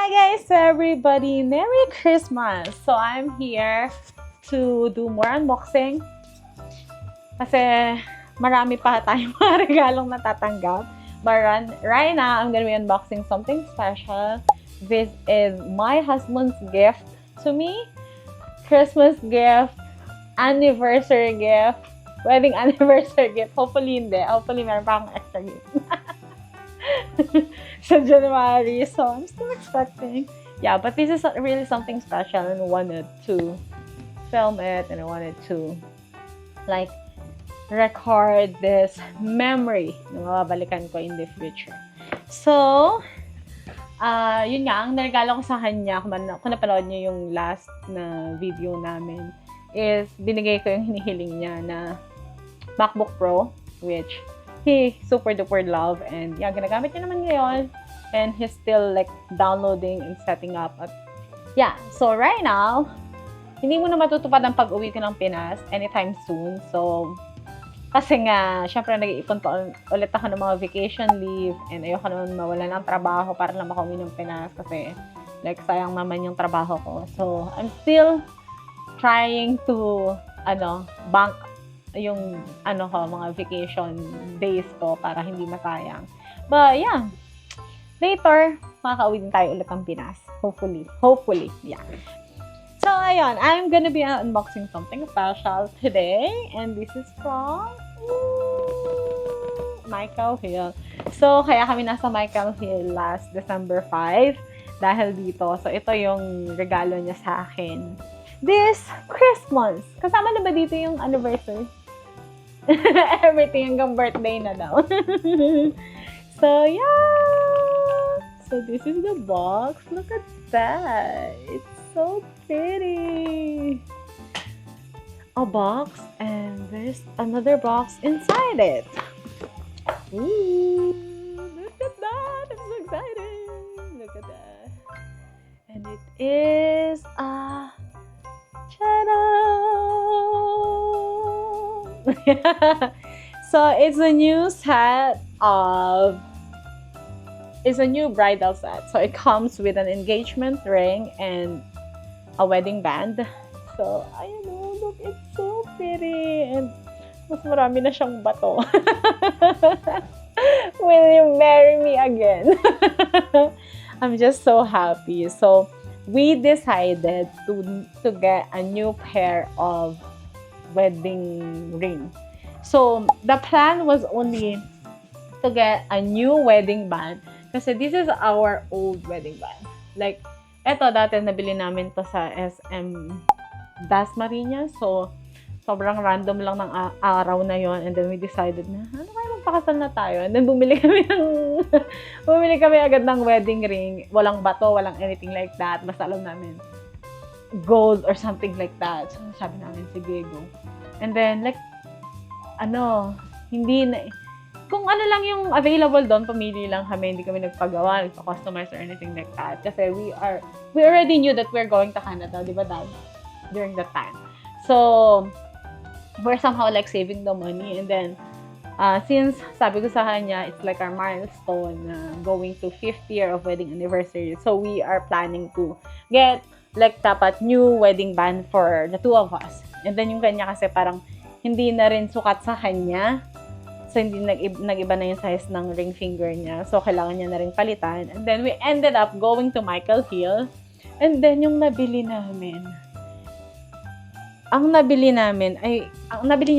Hi guys, everybody! Merry Christmas! So I'm here to do more unboxing kasi marami pa tayong mga regalong natatanggap. But right now, I'm gonna be unboxing something special. This is my husband's gift to me. Christmas gift, anniversary gift, wedding anniversary gift. Hopefully hindi. Hopefully meron pa akong extra gift. Sa January. So, I'm still expecting. Yeah, but this is really something special and I wanted to film it and I wanted to like record this memory na mababalikan ko in the future. So, yun nga, ang naregalo ko sa kanya, kung napanood niyo yung last na video namin, is binigay ko yung hinihiling niya na MacBook Pro, which he super duper love, and yeah, ginagamit niya naman ngayon, and he's still like downloading and setting up. At yeah, so right now, hindi mo na matutupad ang pag-uwi ko ng Pinas anytime soon. So, kasi nga, syempre nag-iipon pa ulit ako ng mga vacation leave, and ayoko naman mawala ng trabaho para lang makauwi ng Pinas kasi like sayang naman yung trabaho ko. So, I'm still trying to bank yung mga vacation days ko para hindi masayang. But yeah, later makakauwi din tayo ulit ng Pinas. Hopefully, yeah. So ayun, I'm gonna be unboxing something special today, and this is from Michael Hill. So kaya kami nasa Michael Hill last December 5 dahil dito. So ito yung regalo niya sa akin this Christmas. Kasama na ba dito yung anniversary? Everything hanggang birthday na daw. So, yeah! So, this is the box. Look at that. It's so pretty. A box, and there's another box inside it. Ooh! Look at that! I'm so excited! Look at that. And it is a So it's a new set it's a new bridal set. So it comes with an engagement ring and a wedding band. So ayun, look, it's so pretty, and mas marami na siyang bato. Will you marry me again? I'm just so happy. So we decided to get a new pair of wedding ring. So the plan was only to get a new wedding band kasi this is our old wedding band. Like, eto dati nabili namin to sa SM Dasmariñas. So sobrang random lang ng araw na yon, and then we decided na kaya magpakasal na tayo, and then bumili kami agad ng wedding ring. Walang bato, walang anything like that, basta alam namin gold or something like that. So sabi namin, sige, go. And then like kung ano lang yung available doon, pamili lang kami, hindi kami nagpagawa, nagpa-customize or anything like that. Kasi we already knew that we're going to Canada, di ba, Dad? During that time. So, we're somehow like saving the money, and then since sabi ko sa kanya, it's like our milestone going to 5th year of wedding anniversary. So we are planning to get like dapat new wedding band for the two of us. And then yung kanya kasi parang hindi na rin sukat sa kanya. So hindi nag-iba na yung size ng ring finger niya. So kailangan niya na rin palitan. And then we ended up going to Michael Hill. And then yung nabili niya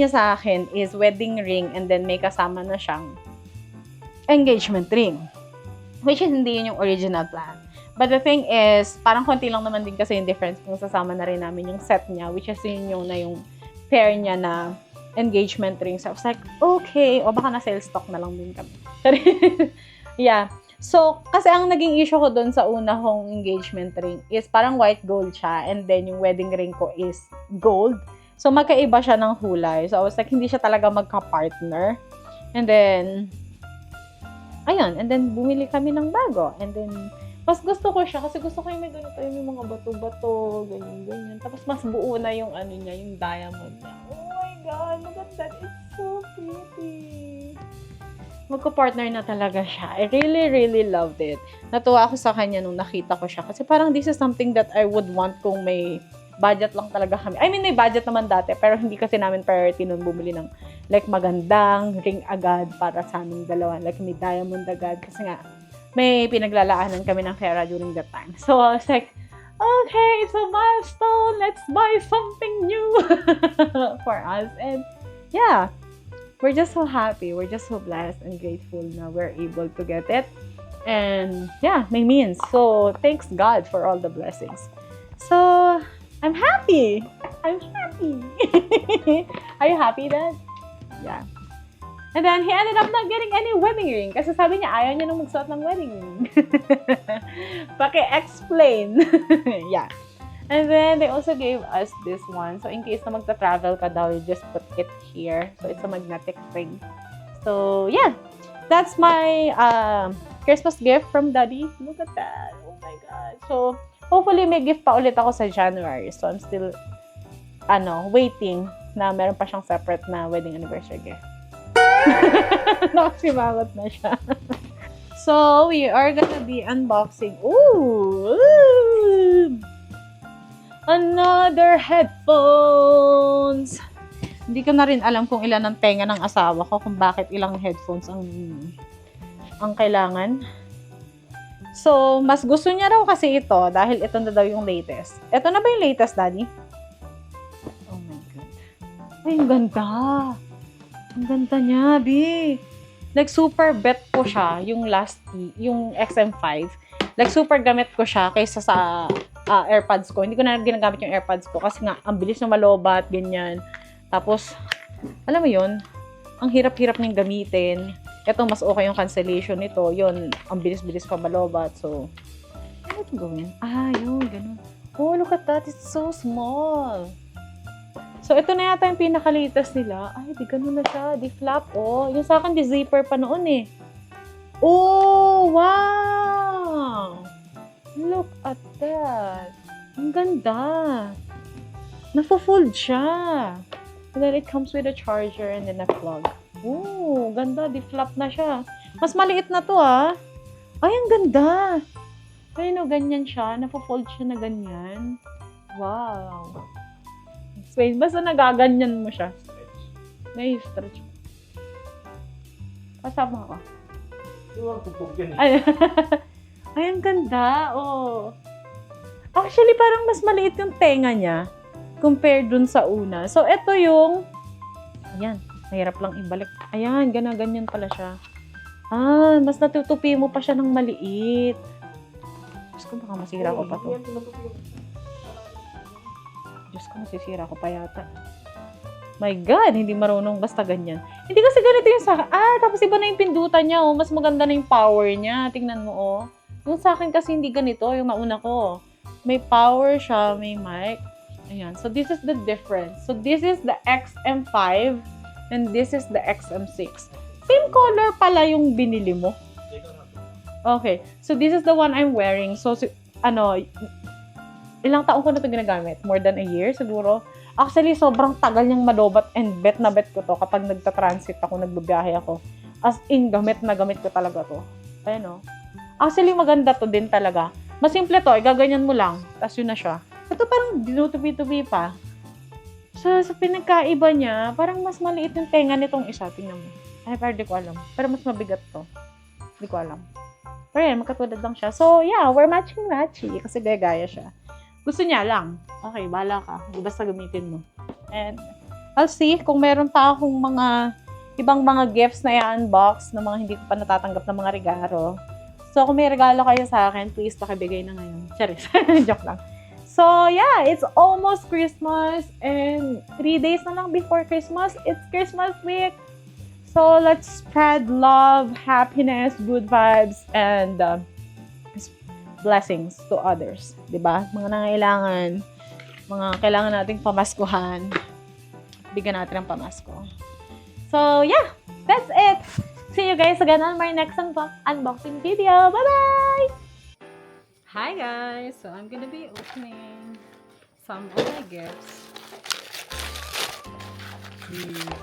sa akin is wedding ring, and then may kasama na siyang engagement ring. Which is hindi yun yung original plan. But the thing is, parang konti lang naman din kasi yung difference kung sasama na rin namin yung set niya, which is yung pair niya na engagement ring. So I was like, okay, o baka na sales stock na lang din kami. Yeah. So, kasi ang naging issue ko dun sa una kong engagement ring is parang white gold siya, and then yung wedding ring ko is gold. So, magkaiba siya ng kulay. So, I was like, hindi siya talaga magka-partner. And then, ayun. And then, bumili kami ng bago. And then, mas gusto ko siya kasi gusto ko yung may ganito yung mga bato-bato, ganyan. Tapos, mas buo na yung niya, yung diamond niya. Oh my God, look at that. It's so pretty. magko-partner na talaga siya. I really, really loved it. Natuwa ako sa kanya nung nakita ko siya. Kasi parang this is something that I would want kung may budget lang talaga kami. I mean, may budget naman dati, pero hindi kasi namin priority nun bumili ng like magandang ring agad para sa aming dalawa. Like may diamond agad. Kasi nga, may pinaglalaanan kami ng pera during that time. So, I was like, okay, it's a milestone. Let's buy something new for us. And yeah, we're just so happy. We're just so blessed and grateful na we're able to get it. And yeah, may means. So, thanks God for all the blessings. So, I'm happy. I'm happy. Are you happy, Dad? Yeah. And then, he ended up not getting any wedding ring. Kasi sabi niya, ayaw niya nang magsuot ng wedding ring. Paki-explain. Yeah. And then, they also gave us this one. So, in case na magta-travel ka daw, you just put it here. So, it's a magnetic ring. So, yeah. That's my Christmas gift from Daddy. Look at that. Oh my God. So, hopefully, may gift pa ulit ako sa January. So, I'm still, waiting na meron pa siyang separate na wedding anniversary gift. Nakasimangot na siya. So, we are gonna be unboxing. Ooh! Another headphones! Hindi ko na rin alam kung ilan ang tenga ng asawa ko, kung bakit ilang headphones ang kailangan. So, mas gusto niya raw kasi ito dahil ito na daw yung latest. Ito na ba yung latest, Daddy? Oh my God. Ay, ang ganda! Ang ganda niya, Bi. Like, super bet ko siya, yung yung XM5. Like, super gamit ko siya kaysa sa AirPods ko. Hindi ko na ginagamit yung AirPods ko kasi nga, ang bilis na malobat, ganyan. Tapos, alam mo yun, ang hirap-hirap niyang gamitin. Ito, mas okay yung cancellation nito. Yun, ang bilis-bilis pa malobat. So, ano ito gawin? Yun, ganun. Oh, look at that. It's so small. So, ito na yata yung pinaka-latest nila. Ay, di ganun na siya. Di flap, oh. Yung sa akin, di zipper pa noon eh. Oh, wow! Look at that. Ang ganda. Nafo-fold siya. And then it comes with a charger and then a plug. Oh, ganda. Di-flap na siya. Mas maliit na to, ah. Ay, ang ganda. Ay, no, ganyan siya. Nafo-fold siya na ganyan. Wow. Explain. Basta nagaganyan mo siya. May stretch. Kasama ko. Ay, ay, ang ganda. Oh. Actually, parang mas maliit yung tenga niya compared dun sa una. So, ito yung ayan, mahirap lang ibalik. Ayan, ganyan pala siya. Mas natutupi mo pa siya ng maliit. Diyos ko, baka masira ko pa to. Diyos ko, masisira ko pa yata. My God, hindi marunong basta ganyan. Hindi kasi ganito yung sa akin. Tapos iba na yung pindutan niya, oh. Mas maganda na yung power niya. Tingnan mo, oh. Yung sa akin kasi hindi ganito, yung nauna ko. May power siya, may mic. Ayan. So, this is the difference. So, this is the XM5 and this is the XM6. Same color pala yung binili mo. Okay. So, this is the one I'm wearing. So, ilang taon ko na ito ginagamit? More than a year, siguro. Actually, sobrang tagal niyang malobat and bet na bet ko to kapag nagta-transit ako, nagbabiyahe ako. As in, gamit na gamit ko talaga to. Ayan, oh. Actually, maganda to din talaga. Mas simple to, igaganyan mo lang. Tapos yun na siya. Ito parang dinutubi-tubi pa. So, sa pinagkaiba niya, parang mas maliit yung tenga nitong isa. Tingnan mo. Ay, pero di ko alam. Pero mas mabigat to. Di ko alam. Pero yan, magkatulad lang siya. So, yeah, we're matching-matchy. Kasi gaya siya. Gusto niya lang. Okay, bahala ka. Basta gamitin mo. And, I'll see kung meron pa akong mga ibang mga gifts na i-unbox na mga hindi ko pa natatanggap na mga regalo. So, kung may regalo kayo sa akin, please pakibigay na ngayon. Charis. Joke lang. So, yeah, it's almost Christmas and 3 days na lang before Christmas. It's Christmas week. So, let's spread love, happiness, good vibes, and blessings to others. Diba? Mga nangailangan, mga kailangan nating pamaskuhan. Bigyan natin ng pamasko. So, yeah, that's it. See you guys again on my next unboxing video. Bye-bye! Hi guys! So, I'm gonna be opening some of my gifts.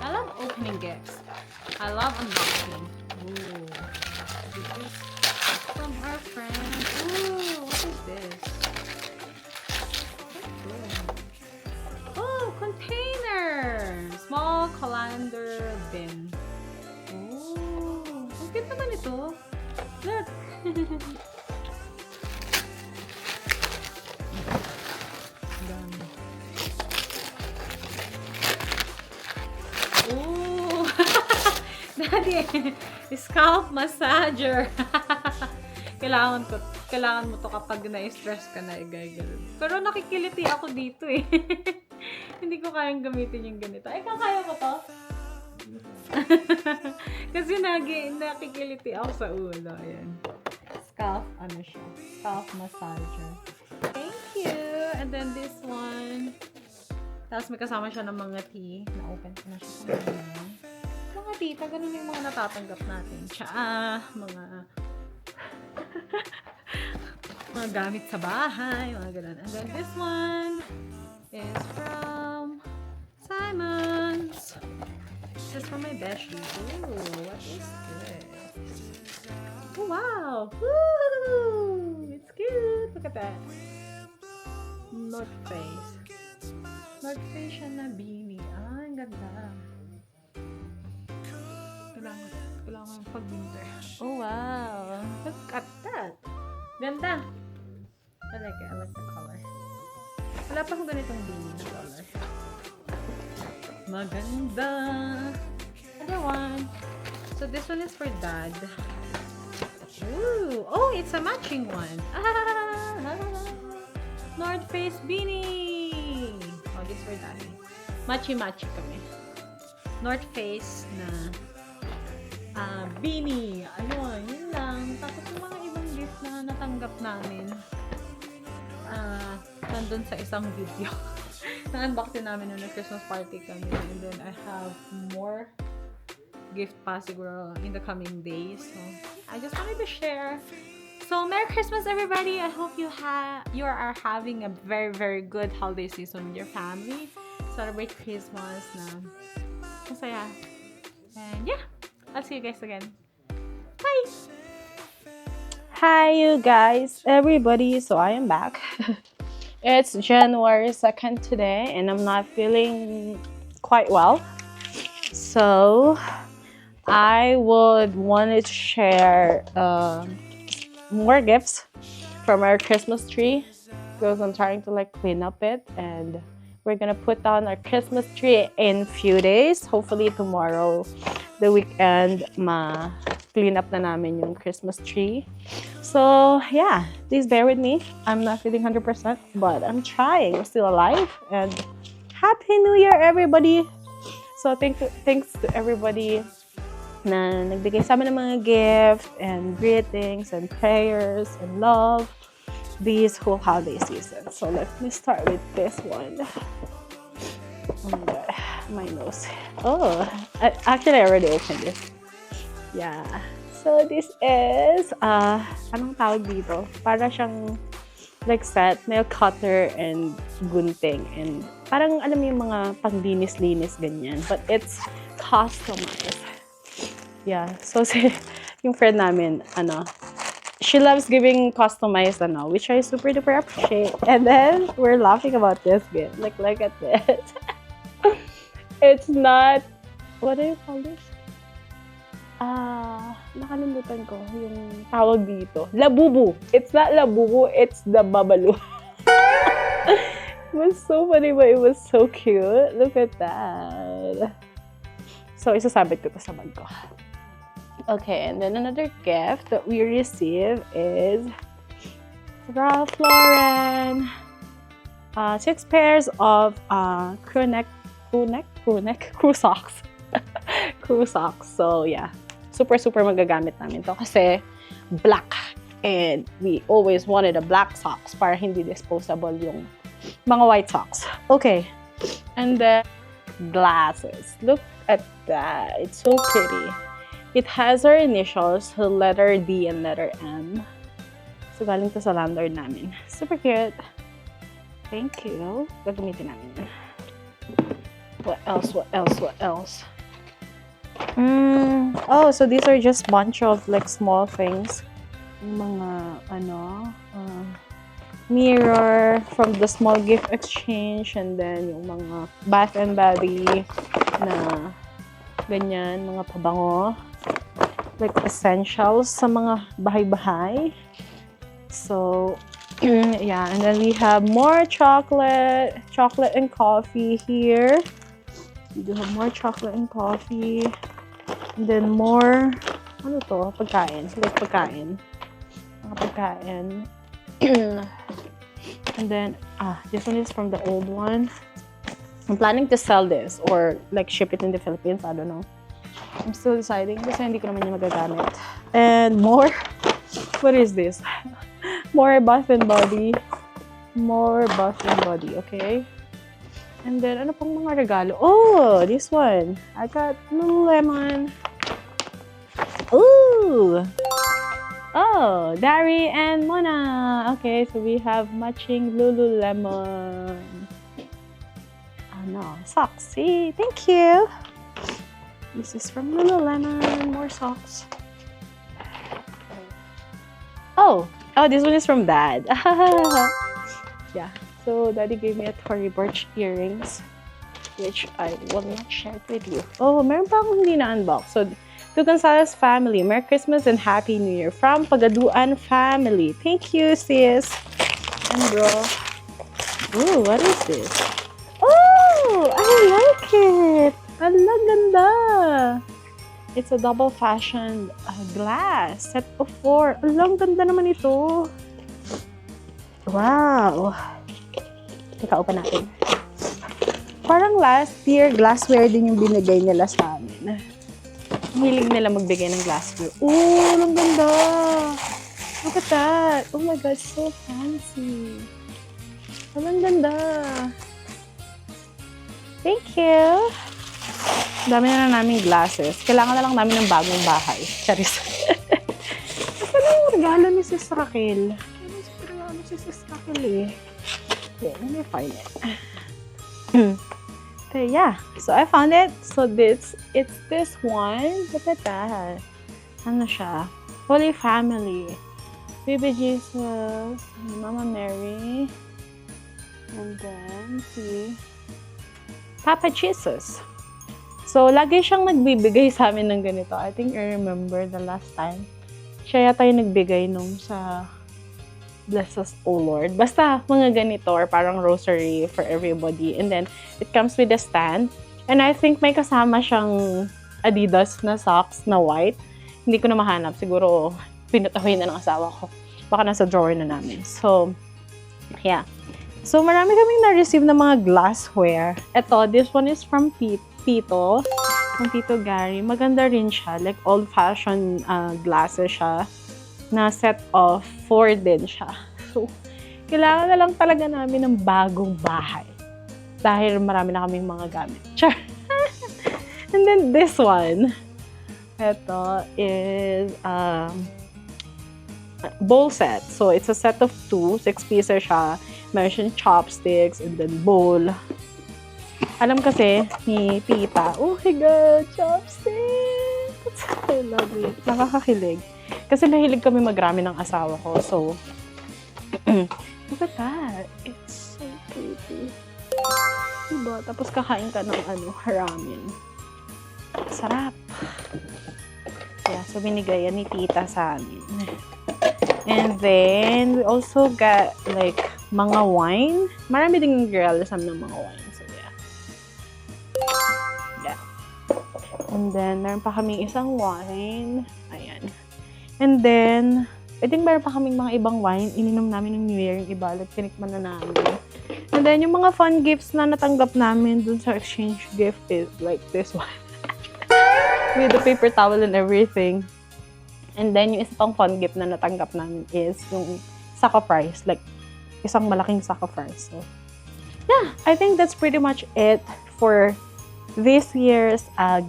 I love opening gifts. I love unboxing. Ooh. This is from our friend. Ooh, what is this? Oh, container! Small colander bin. Oh, ang cute naman ito. Look! Dami. Oh! Daddy, scalp massager. Kailangan mo to kapag na-stress ka na, igay-gano'n. Pero nakikiliti ako dito eh. Hindi ko kayang gamitin yung ganito. Ay, kaya ko to? Kasi nakikiliti ako sa ulo. Ayan. Scalp, ano siya? Scalp massager. Thank you! And then this one. Tapos may kasama siya ng mga tea. Na-open ko na siya sa mga. Mga tita, ganun yung mga natatanggap natin. Tsaa, mga gamit sa bahay, mga ganun. And then this one is from Simon's. This is from my beshi. Ooh, what is this? Oh, wow! Woo! It's cute! Look at that. North Face. North Face siya na beanie. Ah, ang ganda. Kailangan pag-winter. Oh, wow! Look at that! Ganda! I like it. I like the color. Wala pa akong ganitong beanie na color. Maganda! Another one. So, this one is for Dad. Ooh! Oh, it's a matching one. North Face beanie! Oh, this for Daddy. Matchy-matchy kami. North Face na beanie. Ayun, yun lang. Tapos yung mga ibang gift na natanggap namin nandun sa isang video. Na-unbox din namin nung Christmas party kami. And then I have more gift pa siguro in the coming days. So, I just wanted to share. So, Merry Christmas, everybody! I hope you are having a very, very good holiday season with your family. Celebrate Christmas na masaya. And yeah, I'll see you guys again. Bye! Hi, you guys, everybody. So I am back. It's January 2nd today, and I'm not feeling quite well. So I would want to share more gifts from our Christmas tree because I'm trying to like clean up it, and we're gonna put down our Christmas tree in few days. Hopefully tomorrow, the weekend, clean up na namin yung Christmas tree. So yeah, please bear with me. I'm not feeling 100%, but I'm trying. I'm still alive, and Happy New Year, everybody! So thanks to everybody na nagbigay sa amin ng mga gifts and greetings and prayers and love this whole holiday season. So let me start with this one. Oh my god, my nose. Oh, actually I already opened this. Yeah. So this is anong tawag dito? Para siyang like set, nail cutter and gunting, and parang alam mo yung mga panglinis-linis ganyan, but it's customized. Yeah. So yung friend namin, she loves giving customized, which I super duper appreciate. And then we're laughing about this bit. Like, look at this. It's not, what do you call this? Nakalimutan ko yung tawag dito. Labubu. It's not labubu, it's the babalu. It was so funny, but it was so cute. Look at that. So, isasabit ko to sa bag ko. Okay, and then another gift that we received is Ralph Lauren. 6 pairs of crew socks. Crew socks. So, yeah. Super magagamit namin to kasi black. And we always wanted a black socks para hindi disposable yung mga white socks. Okay. And then glasses. Look at that. It's so pretty. It has our initials, letter D and letter M. So, galing to sa landlord namin. Super cute. Thank you. Gagamitin namin. What else? Oh, so these are just bunch of like small things. Yung mga mirror from the small gift exchange, and then yung mga Bath and Body na ganyan, mga pabango, like essentials sa mga bahay-bahay. So yeah, and then we have more chocolate and coffee here. We do have more chocolate and coffee, and then more pagkain, like pagkain, mga pagkain. And then this one is from the old one. I'm planning to sell this or like ship it in the Philippines. I don't know. I'm still deciding kasi hindi ko naman yung magagamit. And more, what is this? More Bath and Body. More Bath and Body, okay? And then, ano pang mga regalo? Oh, this one. I got Lululemon. Ooh! Oh, Dari and Mona. Okay, so we have matching Lululemon. Socks. See, thank you. This is from Lululemon. More socks. Oh, this one is from Dad. Yeah, so Daddy gave me a Tory Burch earrings, which I will not share with you. Oh, meron pa akong hindi na-unbox. So, to Gonzalez family, Merry Christmas and Happy New Year from Pagaduan family. Thank you, sis. And bro. Ooh, what is this? Oh, I like it. Ala, ganda. It's a double fashioned glass. Set of 4. Alang ganda naman ito. Wow. Teka, open natin. Parang last year, glassware din yung binigay nila sa amin. Hilig nila magbigay ng glassware. Oh, ang ganda! Look at that! Oh my God, so fancy! Ang ganda! Thank you! Dami na namin glasses. Kailangan na lang namin ng bagong bahay. Charis. Ito na yung regalo ni Sis Raquel. Ano yung regalo si Sis Raquel eh? Okay, let me find it. Okay, yeah, so I found it. So it's this one. Look at that. Ano siya? Holy Family. Baby Jesus, Mama Mary, and then si Papa Jesus. So lagi siyang nagbibigay sa amin ng ganito. I think I remember the last time. Siya yata yung nagbigay nung sa Bless Us, O Lord. Basta mga ganito or parang rosary for everybody. And then, it comes with a stand. And I think may kasama siyang Adidas na socks na white. Hindi ko na mahanap. Siguro, pinutahuin na ng asawa ko. Baka nasa drawer na namin. So, yeah. So, marami kaming na-receive na mga glassware. Ito, this one is from Tito. From Tito Gary. Maganda rin siya. Like, old-fashioned glasses siya. Na set of 4 din siya. So, kailangan na lang talaga namin ng bagong bahay. Dahil marami na kaming mga gamit. Char! And then this one. Ito is bowl set. So, it's a set of 2. 6 pieces siya. Meron siyang chopsticks and then bowl. Alam kasi ni Tita, oh my God, chopsticks! I love it. Nakakakilig. Kasi mahilig kami magrami ng asawa ko. So, look at that. It's so pretty. Diba? Tapos kakain ka ng ramen. Sarap. Yeah, so binigay yan ni Tita sa amin. And then, we also got like mga wine. Marami ding girl sa amin ng mga wine. So, yeah. Yeah. And then, meron pa kaming isang wine. Ayan. And then, I think meron pa kaming mga ibang wine. Ininom namin ng New Year yung iba. Like, tinikman na namin. And then, yung mga fun gifts na natanggap namin dun sa exchange gift is like this one. With the paper towel and everything. And then, yung isa pang fun gift na natanggap namin is yung sack of rice. Like, isang malaking sack of rice. So, yeah, I think that's pretty much it for this year's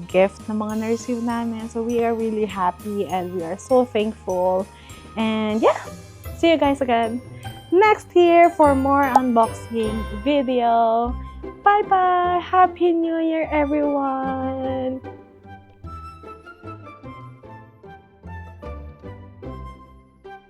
gift na mga na-receive namin. So, we are really happy and we are so thankful. And yeah, see you guys again next year for more unboxing video. Bye-bye! Happy New Year, everyone!